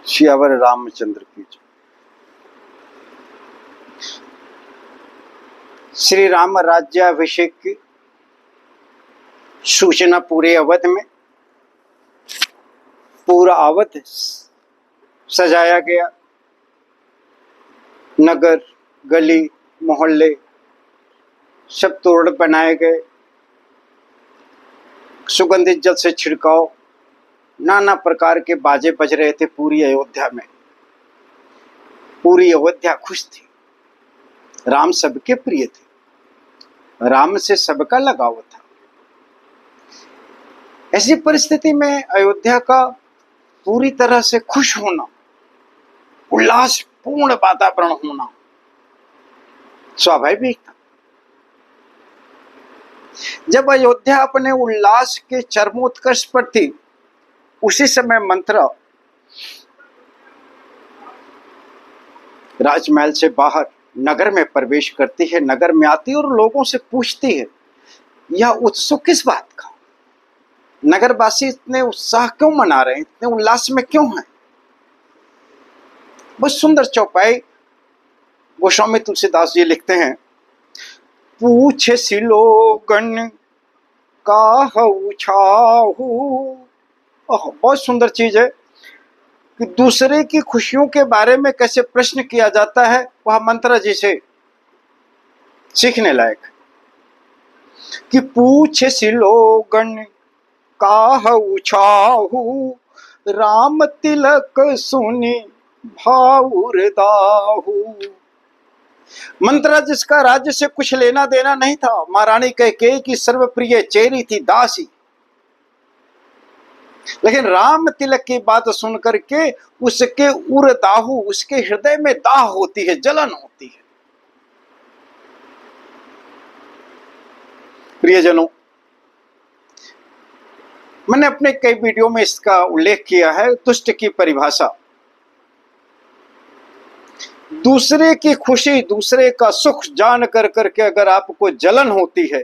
सियावर रामचंद्र की जय। श्री राम राज्याभिषेक की सूचना पूरे अवध में, पूरा अवध सजाया गया। नगर गली मोहल्ले सब तोरण बनाए गए, सुगंधित जल से छिड़काव, नाना प्रकार के बाजे बज रहे थे पूरी अयोध्या में। पूरी अयोध्या खुश थी। राम सबके प्रिय थे, राम से सबका लगाव था। ऐसी परिस्थिति में अयोध्या का पूरी तरह से खुश होना, उल्लासपूर्ण वातावरण होना स्वाभाविक था। जब अयोध्या अपने उल्लास के चरमोत्कर्ष पर थी, उसी समय मंथरा राजमहल से बाहर नगर में प्रवेश करती है। नगर में आती है और लोगों से पूछती है, यह उत्सव किस बात का? नगरवासी इतने उत्साह क्यों मना रहे हैं, इतने उल्लास में क्यों हैं? बहुत सुंदर चौपाई गोस्वामी तुलसीदास जी लिखते हैं, पूछे सिलोगन काहू छाहू। बहुत सुंदर चीज है कि दूसरे की खुशियों के बारे में कैसे प्रश्न किया जाता है, वह मंत्रा जी से सीखने लायक। कि पूछे सिलोगन काहू छाहू, राम तिलक सुनी भाउर दाहू। मंत्रा जिसका राज्य से कुछ लेना देना नहीं था, महारानी कैकेयी की सर्वप्रिय चेरी थी, दासी, लेकिन राम तिलक की बात सुनकर के उसके उर दाहू, उसके हृदय में दाह होती है, जलन होती है। प्रियजनों, मैंने अपने कई वीडियो में इसका उल्लेख किया है। तुष्ट की परिभाषा, दूसरे की खुशी, दूसरे का सुख जान कर करके अगर आपको जलन होती है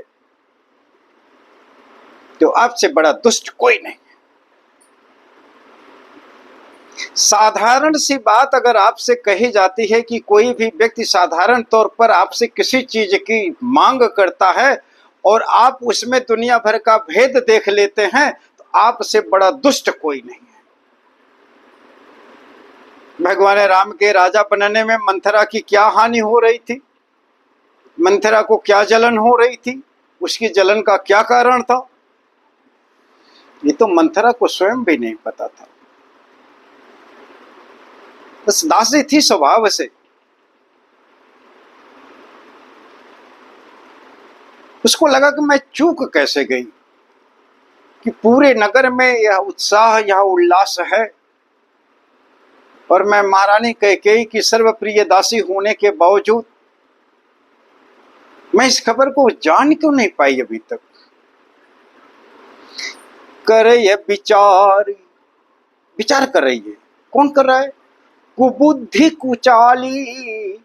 तो आपसे बड़ा दुष्ट कोई नहीं। साधारण सी बात अगर आपसे कही जाती है कि कोई भी व्यक्ति साधारण तौर पर आपसे किसी चीज की मांग करता है और आप उसमें दुनिया भर का भेद देख लेते हैं, तो आपसे बड़ा दुष्ट कोई नहीं है। भगवान राम के राजा बनने में मंथरा की क्या हानि हो रही थी, मंथरा को क्या जलन हो रही थी, उसकी जलन का क्या कारण था, ये तो मंथरा को स्वयं भी नहीं पता था। बस दासी थी स्वभाव से। उसको लगा कि मैं चूक कैसे गई कि पूरे नगर में यह उत्साह, यह उल्लास है और मैं महारानी कैकेयी की सर्वप्रिय दासी होने के बावजूद मैं इस खबर को जान क्यों नहीं पाई अभी तक। करे ये विचार, विचार कर रही है। कौन कर रहा है? कुबुद्धि कुचाली।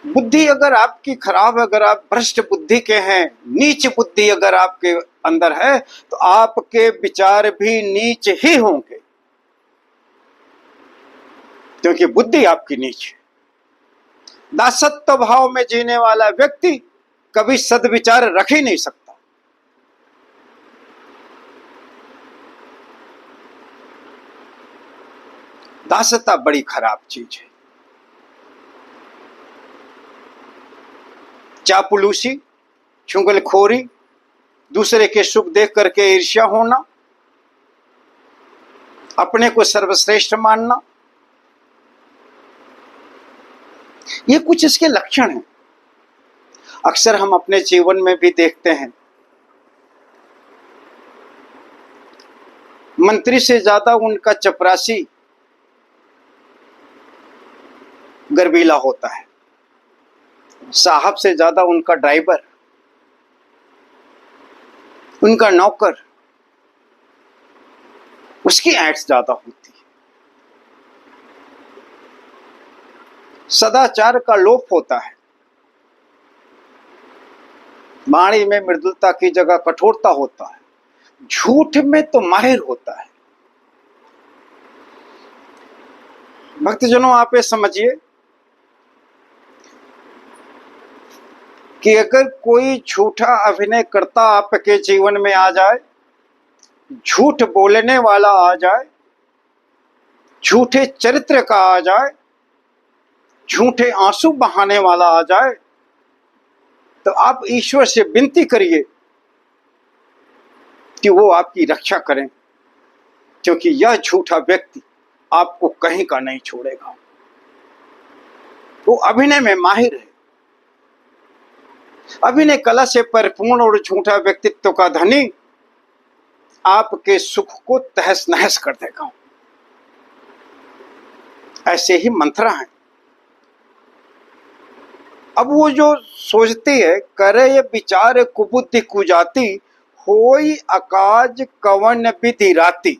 बुद्धि अगर आपकी खराब, अगर आप भ्रष्ट बुद्धि के हैं, नीच बुद्धि अगर आपके अंदर है, तो आपके विचार भी नीच ही होंगे, क्योंकि बुद्धि आपकी नीच है। दासत्व भाव में जीने वाला व्यक्ति कभी सद्विचार रख ही नहीं सकता। दासता बड़ी खराब चीज है। चापलूसी, चुगलखोरी, दूसरे के सुख देख करके ईर्ष्या होना, अपने को सर्वश्रेष्ठ मानना, ये कुछ इसके लक्षण हैं। अक्सर हम अपने जीवन में भी देखते हैं, मंत्री से ज्यादा उनका चपरासी गर्वीला होता है, साहब से ज्यादा उनका ड्राइवर, उनका नौकर, उसकी ऐंठ ज्यादा होती है। सदाचार का लोप होता है, वाणी में मृदुलता की जगह कठोरता होता है, झूठ में तो माहिर होता है। भक्तजनों, आप ये समझिए कि अगर कोई झूठा अभिनय करता आपके जीवन में आ जाए, झूठ बोलने वाला आ जाए, झूठे चरित्र का आ जाए, झूठे आंसू बहाने वाला आ जाए, तो आप ईश्वर से विनती करिए कि वो आपकी रक्षा करें, क्योंकि यह झूठा व्यक्ति आपको कहीं का नहीं छोड़ेगा। वो अभिनय में माहिर है, अभिनय कला से परिपूर्ण और झूठा व्यक्तित्व का धनी आपके सुख को तहस नहस कर देगा। ऐसे ही मंत्रा है। अब वो जो सोचती है, करे ये विचार कुबुद्धि कुजाती, होई अकाज कवन विधि राती।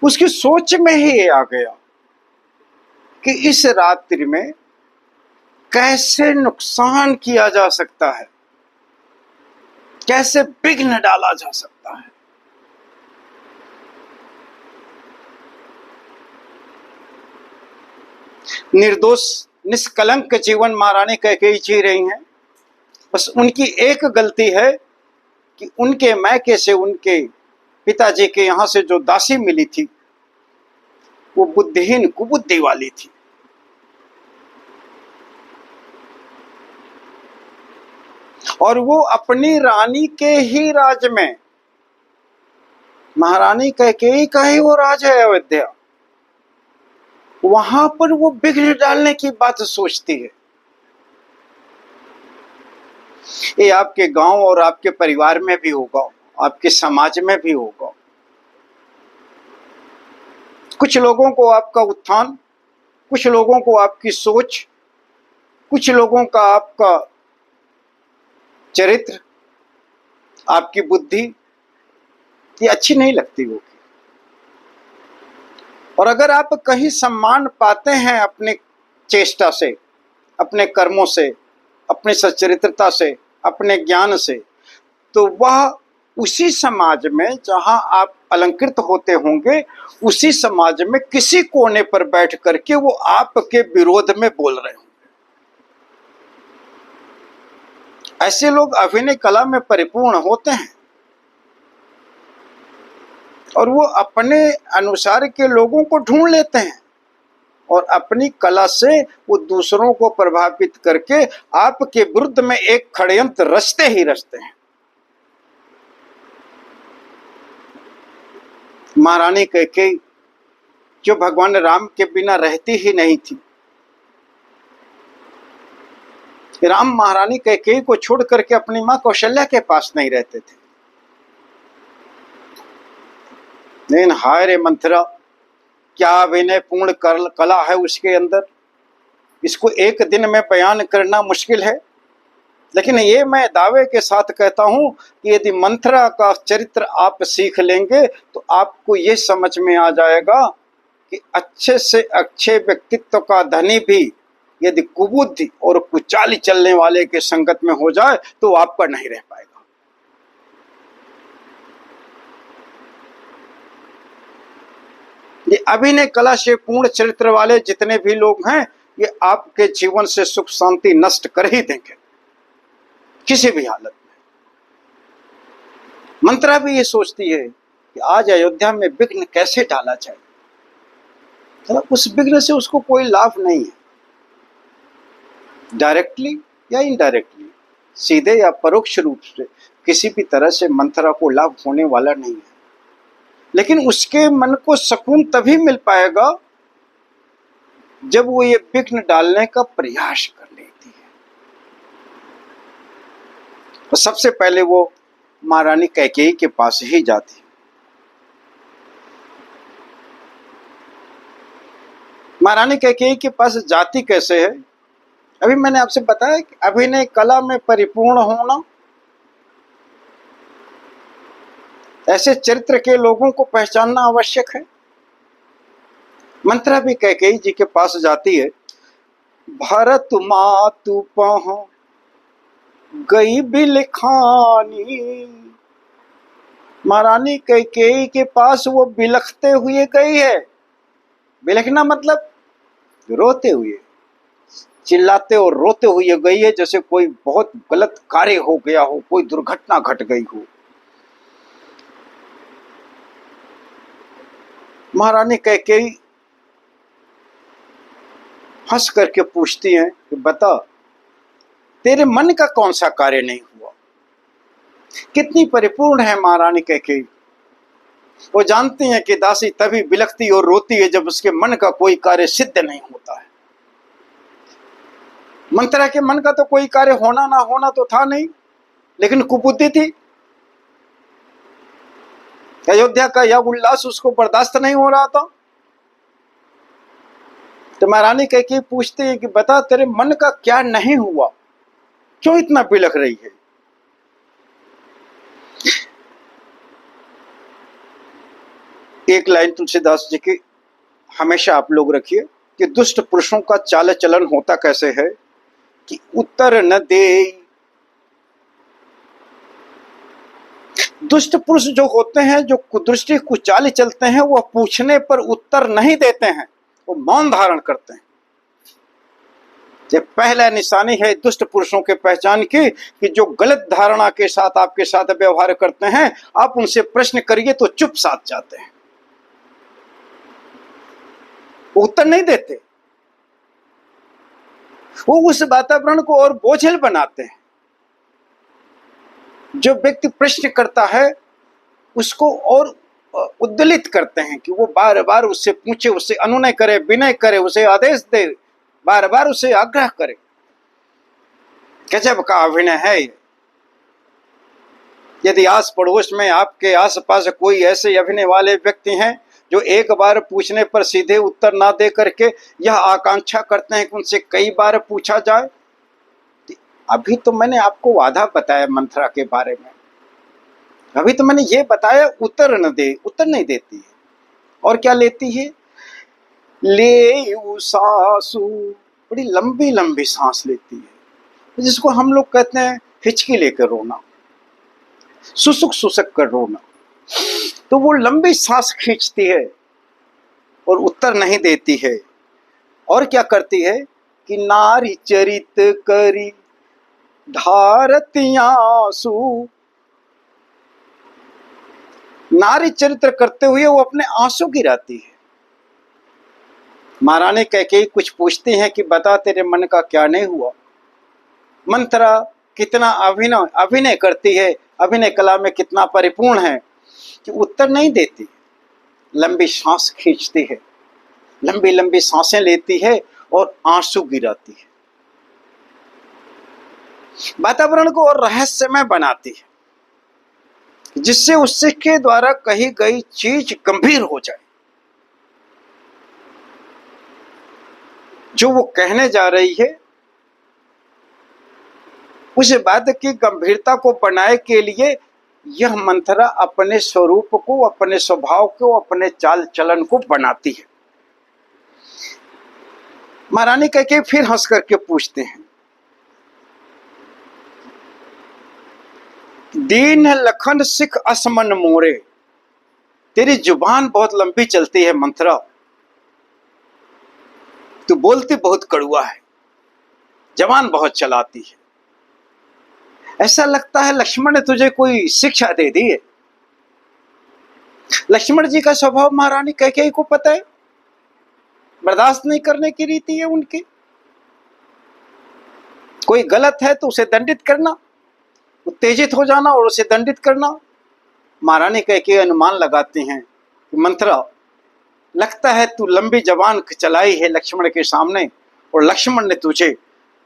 उसकी सोच में ही ये आ गया कि इस रात्रि में कैसे नुकसान किया जा सकता है, कैसे विघ्न डाला जा सकता है। निर्दोष निष्कलंक जीवन महारानी कैकेयी जी रही हैं। बस उनकी एक गलती है कि उनके मैके से, उनके पिताजी के यहां से जो दासी मिली थी वो बुद्धिहीन कुबुद्धि वाली थी। और वो अपनी रानी के ही राज में, महारानी कैकेयी का ही वो राज है अयोध्या, वहां पर वो विघ्न डालने की बात सोचती है। ये आपके गांव और आपके परिवार में भी होगा, आपके समाज में भी होगा। कुछ लोगों को आपका उत्थान, कुछ लोगों को आपकी सोच, कुछ लोगों का आपका चरित्र, आपकी बुद्धि ये अच्छी नहीं लगती होगी। और अगर आप कहीं सम्मान पाते हैं अपने चेष्टा से, अपने कर्मों से, अपनी सच्चरित्रता से, अपने ज्ञान से, तो वह उसी समाज में जहां आप अलंकृत होते होंगे, उसी समाज में किसी कोने पर बैठ करके वो आपके विरोध में बोल रहे होंगे। ऐसे लोग अभिनय कला में परिपूर्ण होते हैं और वो अपने अनुसार के लोगों को ढूंढ लेते हैं और अपनी कला से वो दूसरों को प्रभावित करके आपके विरुद्ध में एक षड्यंत्र रचते ही रचते हैं। महारानी कैकेयी जो भगवान राम के बिना रहती ही नहीं थी, राम महारानी कैकेयी को छोड़ करके अपनी मां कौशल्या के पास नहीं रहते थे। लेकिन हाय रे मंथरा, क्या विनय पूर्ण कला है उसके अंदर, इसको एक दिन में बयान करना मुश्किल है। लेकिन ये मैं दावे के साथ कहता हूं कि यदि मंथरा का चरित्र आप सीख लेंगे तो आपको ये समझ में आ जाएगा कि अच्छे से अच्छे व्यक्तित्व का धनी भी यदि कुबुद्धि और कुचाली चलने वाले के संगत में हो जाए तो आपका नहीं रह पाएगा। ये अभिनय कला से पूर्ण चरित्र वाले जितने भी लोग हैं, ये आपके जीवन से सुख शांति नष्ट कर ही देंगे किसी भी हालत में। मंत्रा भी ये सोचती है कि आज अयोध्या में विघ्न कैसे डाला जाए, तो उस विघ्न से उसको कोई लाभ नहीं है। डायरेक्टली या इनडायरेक्टली, सीधे या परोक्ष रूप से किसी भी तरह से मंथरा को लाभ होने वाला नहीं है। लेकिन उसके मन को सुकून तभी मिल पाएगा जब वो ये विघ्न डालने का प्रयास कर लेती है। तो सबसे पहले वो महारानी कैकेयी के पास ही जाती है। महारानी कैकेयी के पास जाती कैसे है? अभी मैंने आपसे बताया कि अभिनय कला में परिपूर्ण होना, ऐसे चरित्र के लोगों को पहचानना आवश्यक है। मंत्रा भी कैकेयी जी के पास जाती है। भरत मातु पहुं गई बिलखानी, महारानी कैकेयी के पास वो बिलखते हुए गई है। बिलखना मतलब रोते हुए, चिल्लाते और रोते हुए गई है, जैसे कोई बहुत गलत कार्य हो गया हो, कोई दुर्घटना घट गई हो। महारानी कैकेयी हंस करके पूछती हैं कि बता, तेरे मन का कौन सा कार्य नहीं हुआ। कितनी परिपूर्ण है महारानी कैकेयी। वो जानती हैं कि दासी तभी बिलखती और रोती है जब उसके मन का कोई कार्य सिद्ध नहीं होता है। मंत्रा के मन का तो कोई कार्य होना ना होना तो था नहीं, लेकिन कुबुद्धि थी। अयोध्या का यह उल्लास उसको बर्दाश्त नहीं हो रहा था। तो महारानी कैकेयी पूछते हैं कि बता, तेरे मन का क्या नहीं हुआ, क्यों इतना बिलख रही है। एक लाइन तुलसीदास जी की हमेशा आप लोग रखिए कि दुष्ट पुरुषों का चाल चलन होता कैसे है कि उत्तर न दे। दुष्ट पुरुष जो होते हैं, जो कुदृष्टि कुचाली चलते हैं, वह पूछने पर उत्तर नहीं देते हैं, वो मौन धारण करते हैं। ये पहला निशानी है दुष्ट पुरुषों के पहचान की कि जो गलत धारणा के साथ आपके साथ व्यवहार करते हैं, आप उनसे प्रश्न करिए तो चुप साथ जाते हैं, उत्तर नहीं देते। वो उस वातावरण को और बोझिल बनाते हैं। जो व्यक्ति प्रश्न करता है उसको और उद्दलित करते हैं कि वो बार बार उससे पूछे, उससे अनुनय करे, विनय करे, उसे आदेश दे, बार बार उसे आग्रह करे। गजब का अभिनय है ये। यदि आस पड़ोस में आपके आसपास कोई ऐसे अभिनय वाले व्यक्ति हैं जो एक बार पूछने पर सीधे उत्तर ना दे करके यह आकांक्षा करते हैं कि उनसे कई बार पूछा जाए। अभी तो मैंने आपको आधा बताया मंत्रा के बारे में, अभी तो मैंने ये बताया उत्तर न दे, उत्तर नहीं देती है। और क्या लेती है, ले सासू, बड़ी लंबी लंबी सांस लेती है, जिसको हम लोग कहते हैं हिचकी लेकर रोना, सुसुक सुसक कर रोना। तो वो लंबी सांस खींचती है और उत्तर नहीं देती है। और क्या करती है कि नारी चरित करी धारती आंसू, नारी चरित्र करते हुए वो अपने आंसू गिराती है। महारानी कैकेयी कुछ पूछती हैं कि बता, तेरे मन का क्या नहीं हुआ। मंत्रा कितना अभिनय करती है, अभिनय कला में कितना परिपूर्ण है कि उत्तर नहीं देती, लंबी सांस खींचती है, लंबी लंबी सांसें लेती है और आंसू गिराती है। वातावरण को और रहस्यमय बनाती है, जिससे उससे के द्वारा कही गई चीज गंभीर हो जाए। जो वो कहने जा रही है उस बात की गंभीरता को बनाए के लिए यह मंत्रा अपने स्वरूप को, अपने स्वभाव को, अपने चाल चलन को बनाती है। महारानी कैकेयी फिर हंस करके पूछते हैं, दीन लखन सिख असमन मोरे। तेरी जुबान बहुत लंबी चलती है मंत्रा, तू बोलती बहुत कड़वा है, जबान बहुत चलाती है। ऐसा लगता है लक्ष्मण ने तुझे कोई शिक्षा दे दी है। लक्ष्मण जी का स्वभाव महारानी कैकेयी को पता है, बर्दाश्त नहीं करने की रीति है उनकी। कोई गलत है तो उसे दंडित करना, उत्तेजित हो जाना और उसे दंडित करना। महारानी कैकेयी अनुमान लगाती हैं कि मंत्रा, लगता है तू लंबी जबान चलाई है लक्ष्मण के सामने और लक्ष्मण ने तुझे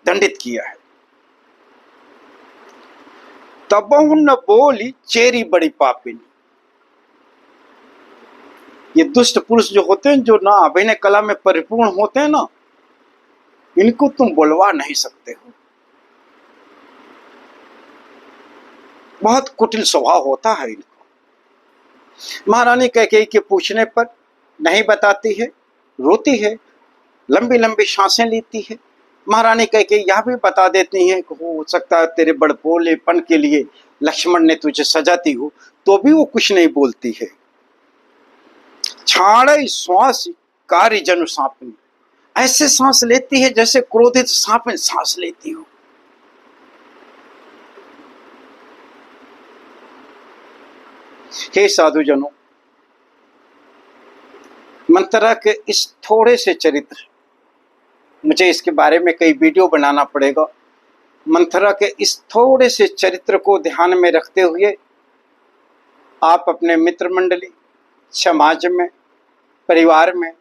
दंडित किया है। तबहु न बोली चेरी बड़ी पापिनी। ये दुष्ट पुरुष जो होते हैं, जो ना अभिनय कला में परिपूर्ण होते हैं ना, इनको तुम बुलवा नहीं सकते हो। बहुत कुटिल स्वभाव होता है इनको। महारानी कैकेयी के पूछने पर नहीं बताती है, रोती है, लंबी लंबी सांसें लेती है। महारानी कैकेयी यह भी बता देती हैं कि हो सकता है तेरे बड़बोलेपन के लिए लक्ष्मण ने तुझे सजा दी हो, तो भी वो कुछ नहीं बोलती है। छाड़ श्वास कारी जनु सांपनी, ऐसे सांस लेती है जैसे क्रोधित सांप सांस लेती हो। हे साधुजनों, मंथरा के इस थोड़े से चरित्र, मुझे इसके बारे में कई वीडियो बनाना पड़ेगा। मंथरा के इस थोड़े से चरित्र को ध्यान में रखते हुए आप अपने मित्र मंडली, समाज में, परिवार में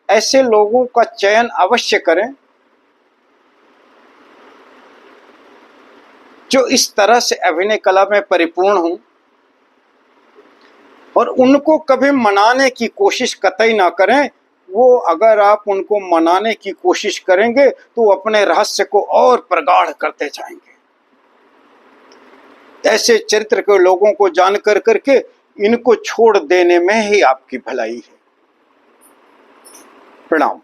ऐसे लोगों का चयन अवश्य करें जो इस तरह से अभिनय कला में परिपूर्ण हों, और उनको कभी मनाने की कोशिश कतई ना करें। वो अगर आप उनको मनाने की कोशिश करेंगे तो अपने रहस्य को और प्रगाढ़ करते जाएंगे। ऐसे चरित्र के लोगों को जानकर करके इनको छोड़ देने में ही आपकी भलाई है। प्रणाम।